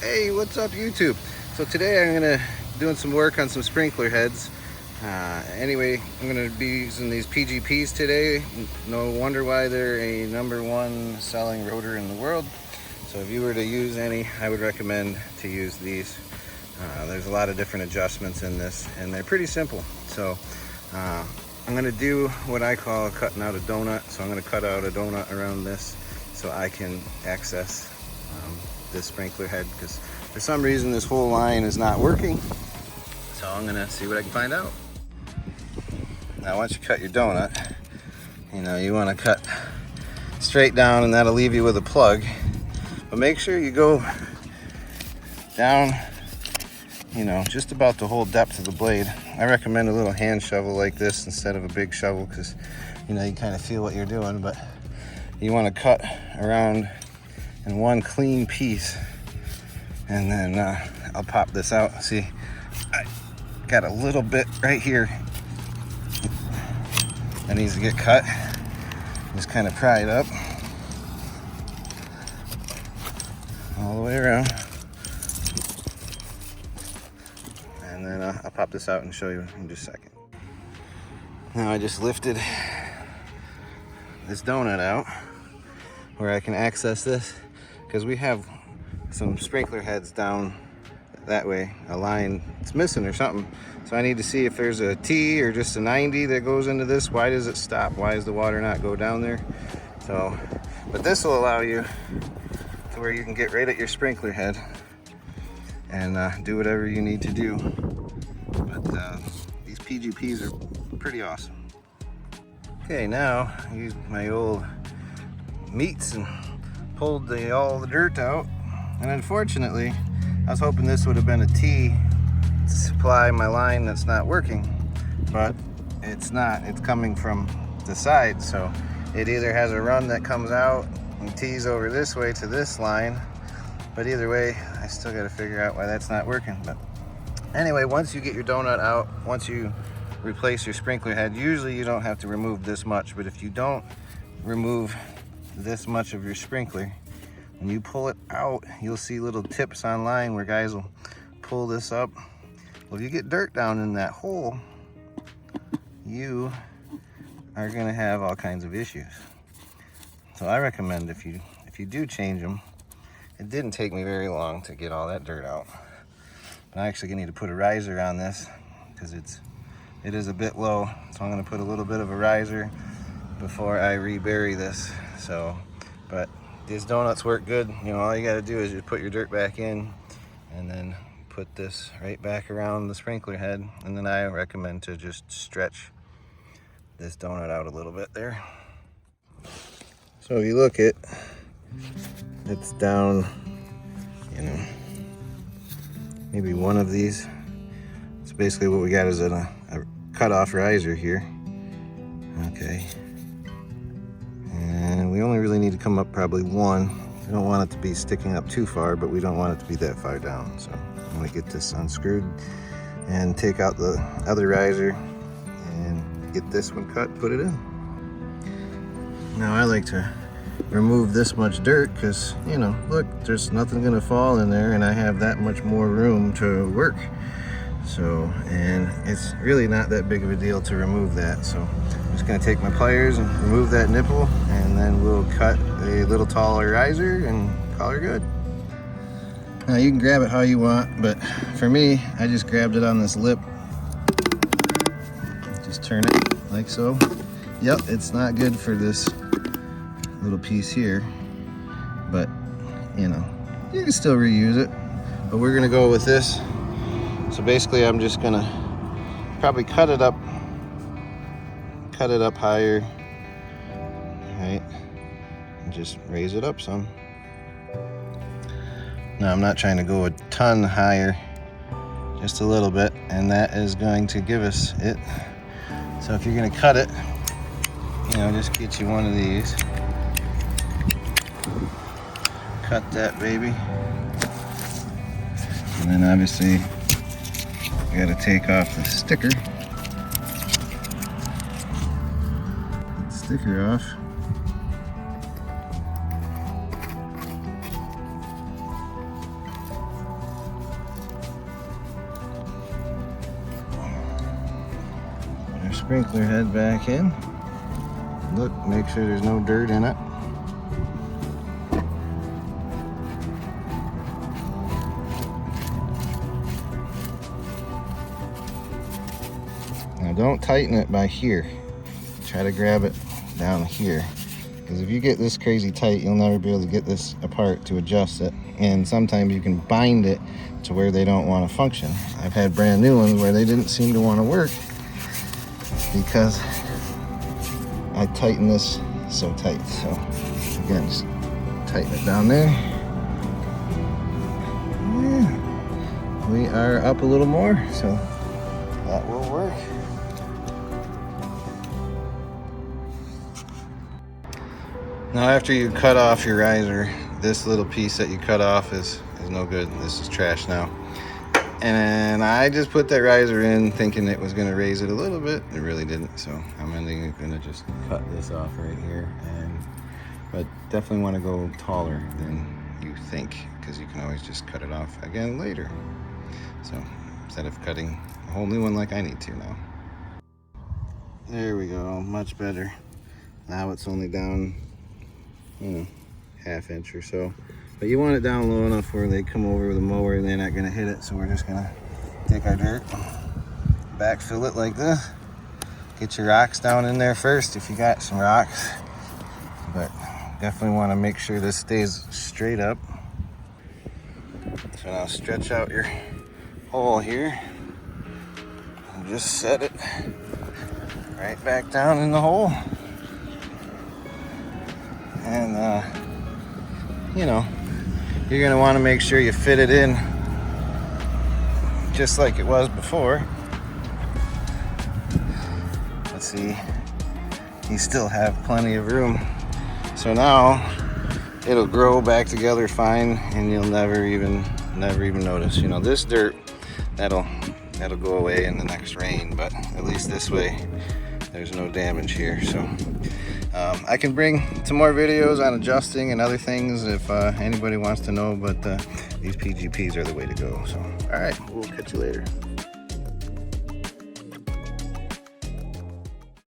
Hey, what's up YouTube? So today I'm gonna doing some work on some sprinkler heads. Anyway, I'm gonna be using these PGPs today. No wonder why they're a #1 selling rotor in the world. So if you were to use any, I would recommend to use these. There's a lot of different adjustments in this and they're pretty simple. So I'm gonna do what I call cutting out a donut. So I'm gonna cut out a donut around this so I can access this sprinkler head, because for some reason this whole line is not working. So I'm gonna see what I can find out. Now once you cut your donut, you want to cut straight down and that'll leave you with a plug. But make sure you go down, just about the whole depth of the blade. I recommend a little hand shovel like this instead of a big shovel, because you kind of feel what you're doing, but you want to cut around in one clean piece. And then I'll pop this out. See, I got a little bit right here that needs to get cut. Just kind of pry it up all the way around. And then I'll pop this out and show you in just a second. Now I just lifted this donut out where I can access this, because we have some sprinkler heads down that way, a line it's missing or something. So I need to see if there's a T or just a 90 that goes into this. Why does it stop? Why does the water not go down there? So, but this will allow you to where you can get right at your sprinkler head and do whatever you need to do. But these PGPs are pretty awesome. Okay, now I used my old meats and pulled all the dirt out. And unfortunately, I was hoping this would have been a T to supply my line that's not working, but it's not. It's coming from the side, so it either has a run that comes out and T's over this way to this line, but either way, I still got to figure out why that's not working. But anyway, once you get your donut out, once you replace your sprinkler head, usually you don't have to remove this much, but if you don't remove this much of your sprinkler, when you pull it out, you'll see little tips online where guys will pull this up. Well, if you get dirt down in that hole, you are going to have all kinds of issues. So I recommend if you do change them, it didn't take me very long to get all that dirt out. But I actually need to put a riser on this because it is a bit low. So I'm going to put a little bit of a riser before I rebury this. So, but these donuts work good. All you got to do is just put your dirt back in and then put this right back around the sprinkler head. And then I recommend to just stretch this donut out a little bit there. So if you look at it's down, maybe one of these. So basically what we got is a cut-off riser here. Okay. And we only really need to come up probably one. We don't want it to be sticking up too far, but we don't want it to be that far down. So I'm gonna get this unscrewed and take out the other riser and get this one cut, put it in. Now I like to remove this much dirt because, look, there's nothing gonna fall in there and I have that much more room to work. So, and it's really not that big of a deal to remove that. So I'm just gonna take my pliers and remove that nipple, and then we'll cut a little taller riser and call her good. Now you can grab it how you want, but for me, I just grabbed it on this lip. Just turn it like so. Yep, it's not good for this little piece here, but you can still reuse it. But we're gonna go with this. So basically I'm just gonna probably cut it up higher, right? And just raise it up some. Now I'm not trying to go a ton higher, just a little bit, and that is going to give us it. So if you're gonna cut it, just get you one of these. Cut that baby. And then obviously you gotta take off the sticker. Get the sticker off. sprinkler head back in. Look, make sure there's no dirt in it. Now don't tighten it by here. Try to grab it down here. Because if you get this crazy tight, you'll never be able to get this apart to adjust it. And sometimes you can bind it to where they don't want to function. I've had brand new ones where they didn't seem to want to work because I tightened this so tight. So again, just tighten it down there. Yeah. We are up a little more, so that will work. Now after you cut off your riser, this little piece that you cut off is no good. This is trash now. And I just put that riser in thinking it was gonna raise it a little bit. It really didn't, so I'm gonna just cut this off right here. But definitely wanna go taller than you think, because you can always just cut it off again later. So instead of cutting a whole new one like I need to now. There we go, much better. Now it's only down, ½ inch or so. But you want it down low enough where they come over with a mower and they're not gonna hit it. So we're just gonna take our dirt, backfill it like this. Get your rocks down in there first if you got some rocks. But definitely wanna make sure this stays straight up. So now stretch out your hole here and just set it right back down in the hole. And you're gonna want to make sure you fit it in just like it was before. Let's see, you still have plenty of room. So now it'll grow back together fine, and you'll never even notice. This dirt, that'll go away in the next rain, but at least this way there's no damage here. So I can bring some more videos on adjusting and other things if anybody wants to know, but these PGPs are the way to go. So all right, we'll catch you later.